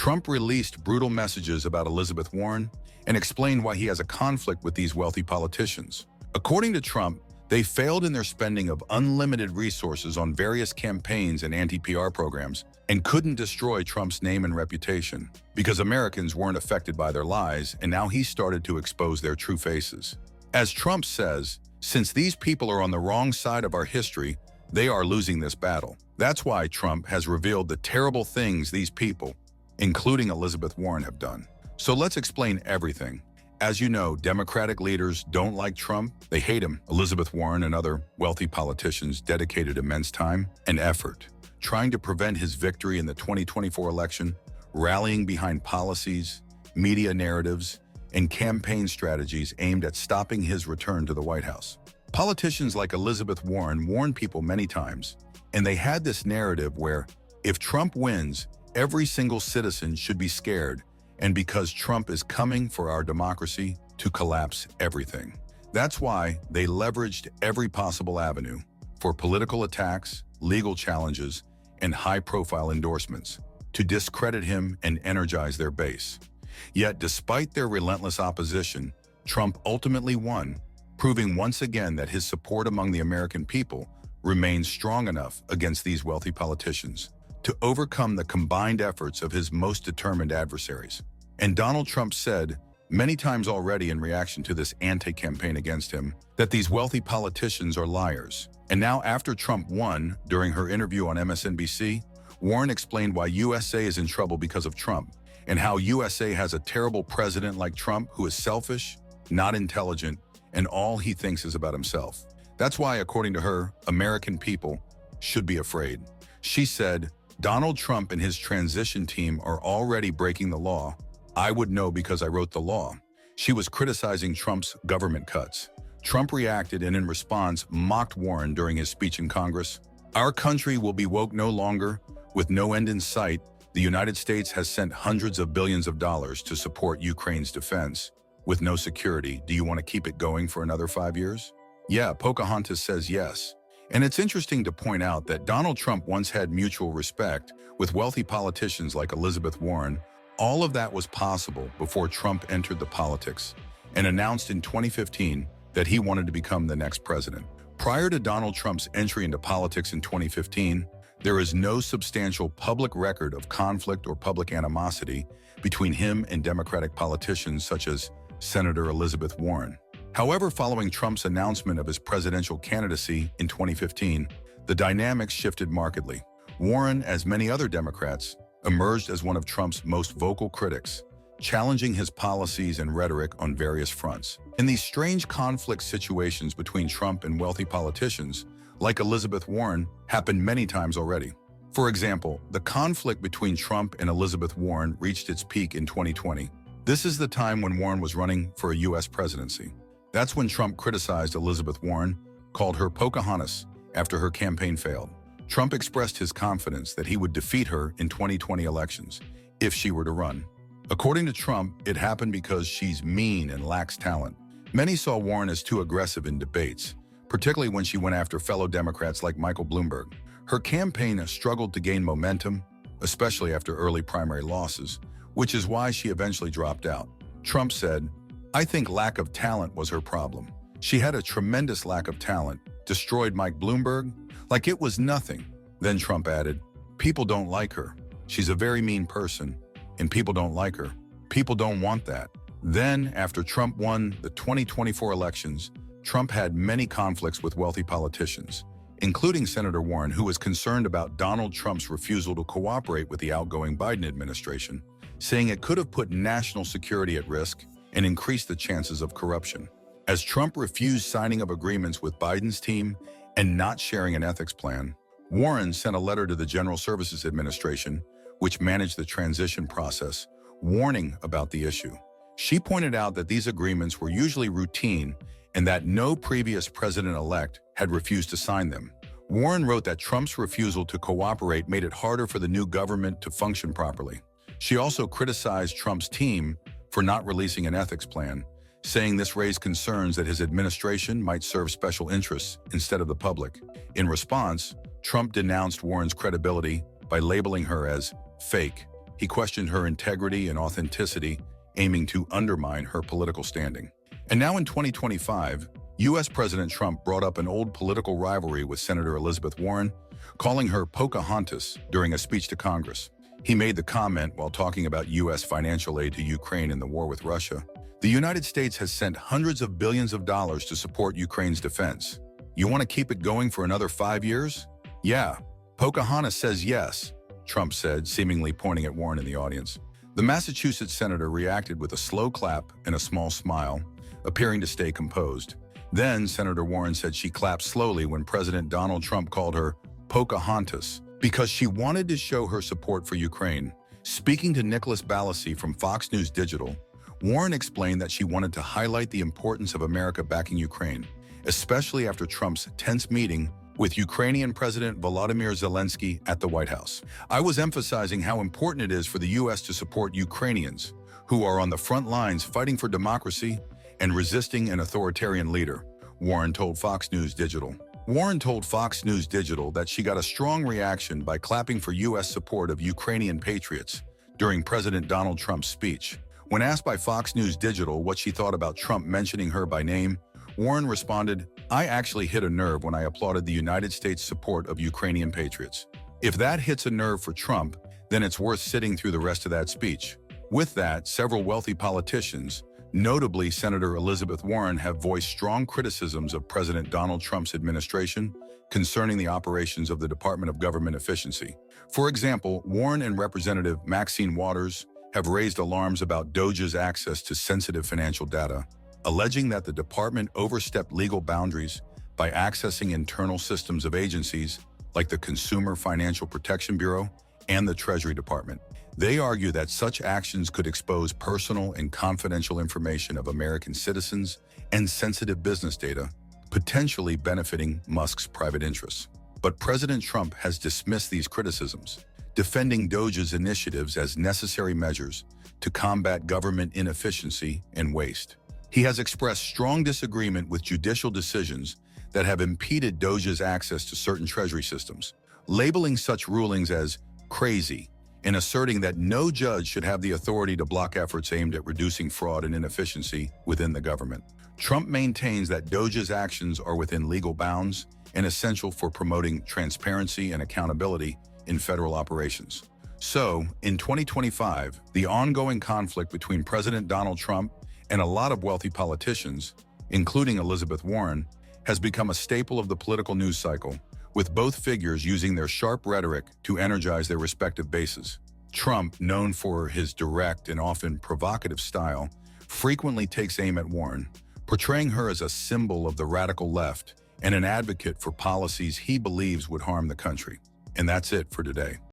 Trump released brutal messages about Elizabeth Warren and explained why he has a conflict with these wealthy politicians. According to Trump, they failed in their spending of unlimited resources on various campaigns and anti-PR programs and couldn't destroy Trump's name and reputation because Americans weren't affected by their lies, and now he's started to expose their true faces. As Trump says, since these people are on the wrong side of our history, they are losing this battle. That's why Trump has revealed the terrible things these people, including Elizabeth Warren, have done. So let's explain everything. As you know, Democratic leaders don't like Trump. They hate him. Elizabeth Warren and other wealthy politicians dedicated immense time and effort trying to prevent his victory in the 2024 election, rallying behind policies, media narratives, and campaign strategies aimed at stopping his return to the White House. Politicians like Elizabeth Warren warned people many times, and they had this narrative where if Trump wins, every single citizen should be scared, and because Trump is coming for our democracy to collapse everything. That's why they leveraged every possible avenue for political attacks, legal challenges, and high-profile endorsements to discredit him and energize their base. Yet, despite their relentless opposition, Trump ultimately won, proving once again that his support among the American people remains strong enough against these wealthy politicians to overcome the combined efforts of his most determined adversaries. And Donald Trump said many times already in reaction to this anti-campaign against him that these wealthy politicians are liars. And now, after Trump won, during her interview on MSNBC, Warren explained why USA is in trouble because of Trump and how USA has a terrible president like Trump who is selfish, not intelligent, and all he thinks is about himself. That's why, according to her, American people should be afraid. She said, Donald Trump and his transition team are already breaking the law. I would know because I wrote the law. She was criticizing Trump's government cuts. Trump reacted and in response mocked Warren during his speech in Congress. Our country will be woke no longer. With no end in sight, the United States has sent hundreds of billions of dollars to support Ukraine's defense. With no security, do you want to keep it going for another 5 years? Yeah, Pocahontas says yes. And it's interesting to point out that Donald Trump once had mutual respect with wealthy politicians like Elizabeth Warren. All of that was possible before Trump entered the politics and announced in 2015 that he wanted to become the next president. Prior to Donald Trump's entry into politics in 2015, there is no substantial public record of conflict or public animosity between him and Democratic politicians such as Senator Elizabeth Warren. However, following Trump's announcement of his presidential candidacy in 2015, the dynamics shifted markedly. Warren, as many other Democrats, emerged as one of Trump's most vocal critics, challenging his policies and rhetoric on various fronts. In these strange conflict situations between Trump and wealthy politicians, like Elizabeth Warren, happened many times already. For example, the conflict between Trump and Elizabeth Warren reached its peak in 2020. This is the time when Warren was running for a U.S. presidency. That's when Trump criticized Elizabeth Warren, called her Pocahontas after her campaign failed. Trump expressed his confidence that he would defeat her in 2020 elections if she were to run. According to Trump, it happened because she's mean and lacks talent. Many saw Warren as too aggressive in debates, particularly when she went after fellow Democrats like Michael Bloomberg. Her campaign struggled to gain momentum, especially after early primary losses, which is why she eventually dropped out. Trump said, I think lack of talent was her problem. She had a tremendous lack of talent, destroyed Mike Bloomberg like it was nothing. Then Trump added, people don't like her. She's a very mean person, and people don't like her. People don't want that. Then, after Trump won the 2024 elections, Trump had many conflicts with wealthy politicians, including Senator Warren, who was concerned about Donald Trump's refusal to cooperate with the outgoing Biden administration, saying it could have put national security at risk and increased the chances of corruption. As Trump refused signing of agreements with Biden's team and not sharing an ethics plan, Warren sent a letter to the General Services Administration, which managed the transition process, warning about the issue. She pointed out that these agreements were usually routine and that no previous president-elect had refused to sign them. Warren wrote that Trump's refusal to cooperate made it harder for the new government to function properly. She also criticized Trump's team for not releasing an ethics plan, saying this raised concerns that his administration might serve special interests instead of the public. In response, Trump denounced Warren's credibility by labeling her as fake, He questioned her integrity and authenticity, aiming to undermine her political standing. And now in 2025, U.S. President Trump brought up an old political rivalry with Senator Elizabeth Warren, calling her Pocahontas during a speech to Congress. He made the comment while talking about U.S. financial aid to Ukraine in the war with Russia. The United States has sent hundreds of billions of dollars to support Ukraine's defense. You want to keep it going for another 5 years? Yeah, Pocahontas says yes, Trump said, seemingly pointing at Warren in the audience. The Massachusetts senator reacted with a slow clap and a small smile, appearing to stay composed. Then Senator Warren said she clapped slowly when President Donald Trump called her Pocahontas because she wanted to show her support for Ukraine. Speaking to Nicholas Balassi from Fox News Digital, Warren explained that she wanted to highlight the importance of America backing Ukraine, especially after Trump's tense meeting with Ukrainian President Volodymyr Zelensky at the White House. I was emphasizing how important it is for the U.S. to support Ukrainians who are on the front lines fighting for democracy and resisting an authoritarian leader, Warren told Fox News Digital. Warren told Fox News Digital that she got a strong reaction by clapping for U.S. support of Ukrainian patriots during President Donald Trump's speech. When asked by Fox News Digital what she thought about Trump mentioning her by name, Warren responded, "I actually hit a nerve when I applauded the United States' support of Ukrainian patriots. If that hits a nerve for Trump, then it's worth sitting through the rest of that speech." With that, several wealthy politicians, notably Senator Elizabeth Warren, have voiced strong criticisms of President Donald Trump's administration concerning the operations of the Department of Government Efficiency. For example, Warren and Representative Maxine Waters have raised alarms about DOGE's access to sensitive financial data, alleging that the department overstepped legal boundaries by accessing internal systems of agencies like the Consumer Financial Protection Bureau and the Treasury Department. They argue that such actions could expose personal and confidential information of American citizens and sensitive business data, potentially benefiting Musk's private interests. But President Trump has dismissed these criticisms, defending DOGE's initiatives as necessary measures to combat government inefficiency and waste. He has expressed strong disagreement with judicial decisions that have impeded DOGE's access to certain Treasury systems, labeling such rulings as crazy and asserting that no judge should have the authority to block efforts aimed at reducing fraud and inefficiency within the government. Trump maintains that DOGE's actions are within legal bounds and essential for promoting transparency and accountability in federal operations. So, in 2025, the ongoing conflict between President Donald Trump and a lot of wealthy politicians, including Elizabeth Warren, has become a staple of the political news cycle, with both figures using their sharp rhetoric to energize their respective bases. Trump, known for his direct and often provocative style, frequently takes aim at Warren, portraying her as a symbol of the radical left and an advocate for policies he believes would harm the country. And that's it for today.